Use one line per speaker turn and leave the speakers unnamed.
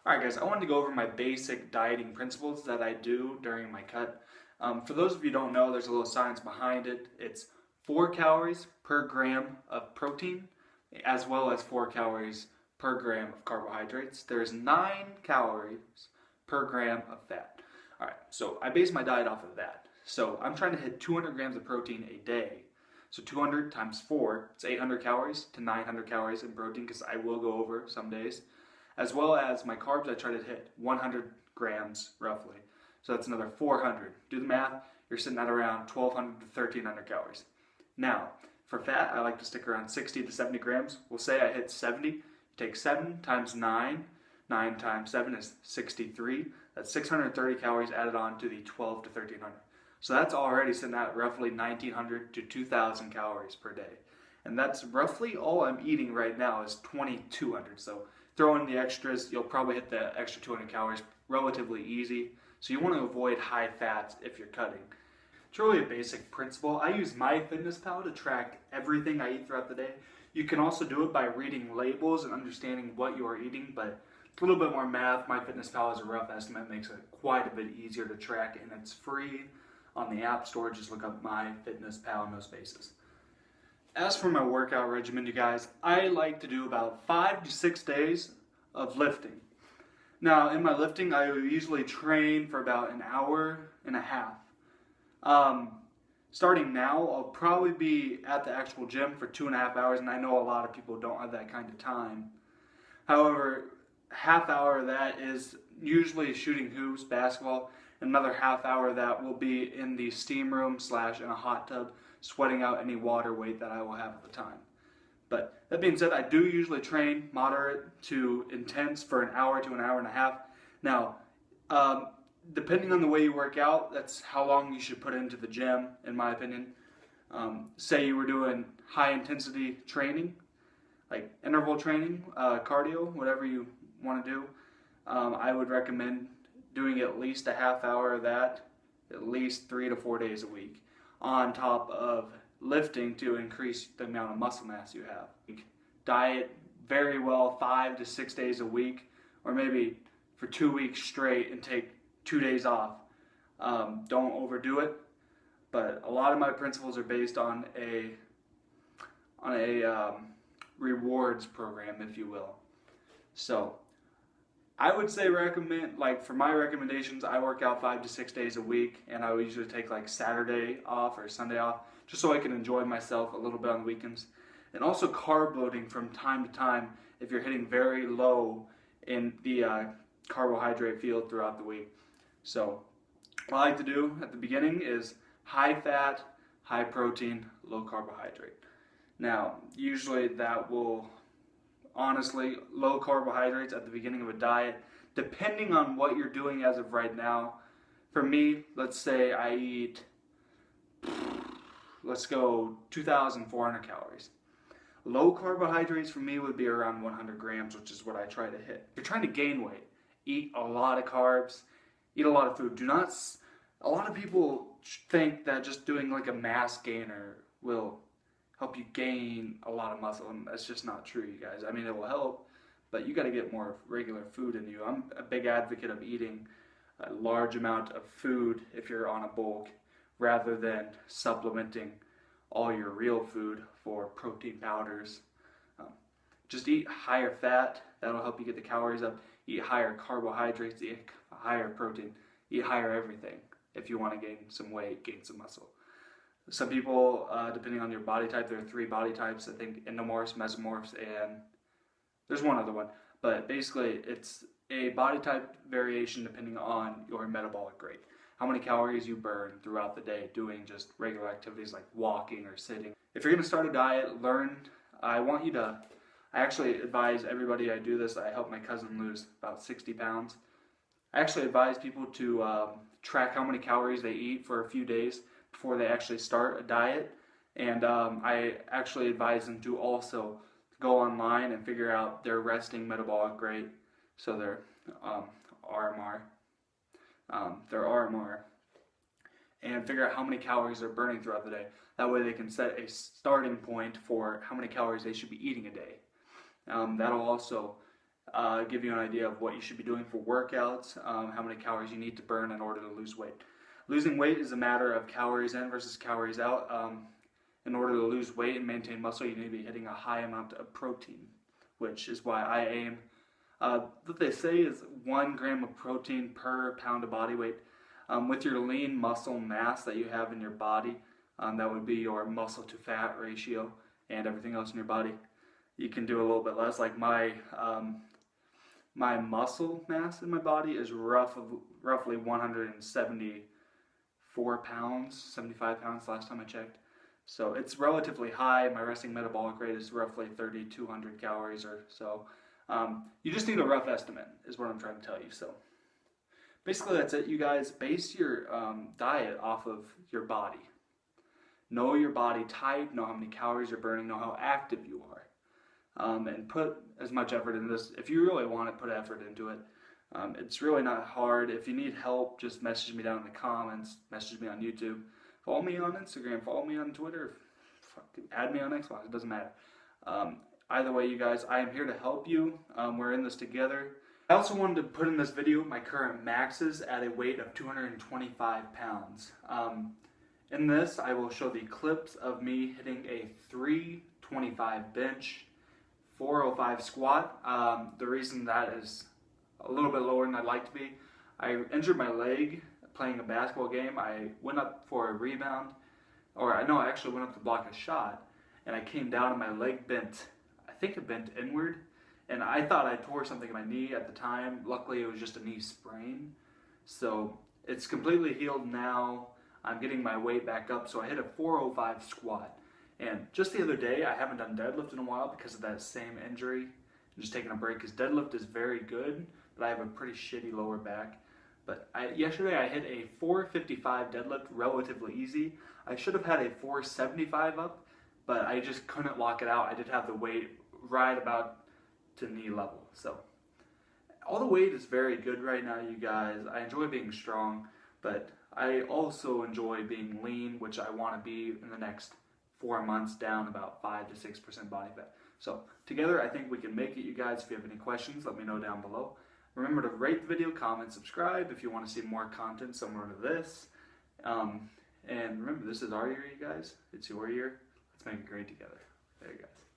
Alright guys, I wanted to go over my basic dieting principles that I do during my cut. For those of you who don't know, there's a little science behind it. It's 4 calories per gram of protein, as well as 4 calories per gram of carbohydrates. There's 9 calories per gram of fat. Alright, so I base my diet off of that. So I'm trying to hit 200 grams of protein a day. So 200 times 4, it's 800 calories to 900 calories in protein, because I will go over some days. As well as my carbs, I try to hit 100 grams roughly. So that's another 400. Do the math, you're sitting at around 1200 to 1300 calories. Now, for fat, I like to stick around 60 to 70 grams. We'll say I hit 70. You take 7 times 9. 9 times 7 is 63. That's 630 calories added on to the 12 to 1300. So that's already sitting at roughly 1900 to 2000 calories per day. And that's roughly all I'm eating right now is 2200. So throw in the extras, you'll probably hit the extra 200 calories relatively easy. So you want to avoid high fats if you're cutting. It's really a basic principle. I use MyFitnessPal to track everything I eat throughout the day. You can also do it by reading labels and understanding what you are eating, but a little bit more math. MyFitnessPal is a rough estimate, makes it quite a bit easier to track, and it's free on the App Store. Just look up MyFitnessPal, no spaces. As for my workout regimen, you guys, I like to do about 5 to 6 days of lifting. Now, in my lifting, I usually train for about an hour and a half. Starting now, I'll probably be at the actual gym for 2.5 hours, and I know a lot of people don't have that kind of time. However, half hour of that is usually shooting hoops, basketball, and another half hour of that will be in the steam room / in a hot tub, sweating out any water weight that I will have at the time. But that being said, I do usually train moderate to intense for an hour to an hour and a half. Now, depending on the way you work out, that's how long you should put into the gym, in my opinion. Say you were doing high intensity training, like interval training, cardio, whatever you want to do, I would recommend doing at least a half hour of that, at least 3 to 4 days a week, on top of lifting to increase the amount of muscle mass you have. Diet very well 5 to 6 days a week, or maybe for 2 weeks straight and take 2 days off. Don't overdo it, but a lot of my principles are based on a rewards program, if you will. So I would say for my recommendations, I work out 5 to 6 days a week, and I will usually take like Saturday off or Sunday off, just so I can enjoy myself a little bit on the weekends. And also carb loading from time to time if you're hitting very low in the carbohydrate field throughout the week. So what I like to do at the beginning is high fat, high protein, low carbohydrate. Now, usually that will, honestly, low carbohydrates at the beginning of a diet, depending on what you're doing as of right now. For me, let's say I eat, let's go 2,400 calories. Low carbohydrates for me would be around 100 grams, which is what I try to hit. If you're trying to gain weight, eat a lot of carbs, eat a lot of food. A lot of people think that just doing like a mass gainer will help you gain a lot of muscle, and that's just not true, you guys. I mean, it will help, but you got to get more regular food in you. I'm a big advocate of eating a large amount of food if you're on a bulk, rather than supplementing all your real food for protein powders. Just eat higher fat, that'll help you get the calories up. Eat higher carbohydrates, eat higher protein, eat higher everything if you want to gain some weight, gain some muscle. Some people, depending on your body type, there are 3 body types, I think endomorphs, mesomorphs, and there's one other one. But basically, it's a body type variation depending on your metabolic rate. How many calories you burn throughout the day doing just regular activities like walking or sitting. If you're going to start a diet, I actually advise everybody I do this. I helped my cousin lose about 60 pounds. I actually advise people to track how many calories they eat for a few days before they actually start a diet. And I actually advise them to also go online and figure out their resting metabolic rate, so their RMR, and figure out how many calories they're burning throughout the day. That way they can set a starting point for how many calories they should be eating a day. That'll also give you an idea of what you should be doing for workouts, how many calories you need to burn in order to lose weight. Losing weight is a matter of calories in versus calories out. In order to lose weight and maintain muscle, you need to be hitting a high amount of protein, which is why I aim. What they say is 1 gram of protein per pound of body weight. With your lean muscle mass that you have in your body, that would be your muscle to fat ratio and everything else in your body. You can do a little bit less. Like my muscle mass in my body is roughly 174 pounds, 75 pounds last time I checked. So it's relatively high. My resting metabolic rate is roughly 3,200 calories or so. You just need a rough estimate is what I'm trying to tell you. So basically that's it, you guys. Base your diet off of your body. Know your body type, know how many calories you're burning, know how active you are. And put as much effort into this. If you really want it, put effort into it. It's really not hard. If you need help, just message me down in the comments, message me on YouTube, follow me on Instagram, follow me on Twitter, add me on Xbox, it doesn't matter. Either way, you guys, I am here to help you. We're in this together. I also wanted to put in this video my current maxes at a weight of 225 pounds. In this, I will show the clips of me hitting a 325 bench, 405 squat. The reason that is a little bit lower than I'd like to be, I injured my leg playing a basketball game. I went up for a rebound, I actually went up to block a shot, and I came down and my leg bent. I think it bent inward, and I thought I tore something in my knee at the time. Luckily, it was just a knee sprain. So it's completely healed now. I'm getting my weight back up, so I hit a 405 squat. And just the other day, I haven't done deadlift in a while because of that same injury. I'm just taking a break because deadlift is very good, but I have a pretty shitty lower back. But yesterday I hit a 455 deadlift, relatively easy. I should have had a 475 up, but I just couldn't lock it out. I did have the weight right about to knee level. So all the weight is very good right now, you guys. I enjoy being strong, but I also enjoy being lean, which I want to be in the next 4 months, down about 5 to 6% body fat. So together, I think we can make it, you guys. If you have any questions, let me know down below. Remember to rate the video, comment, subscribe if you want to see more content similar to this. And remember, this is our year, you guys. It's your year. Let's make it great together. There you guys.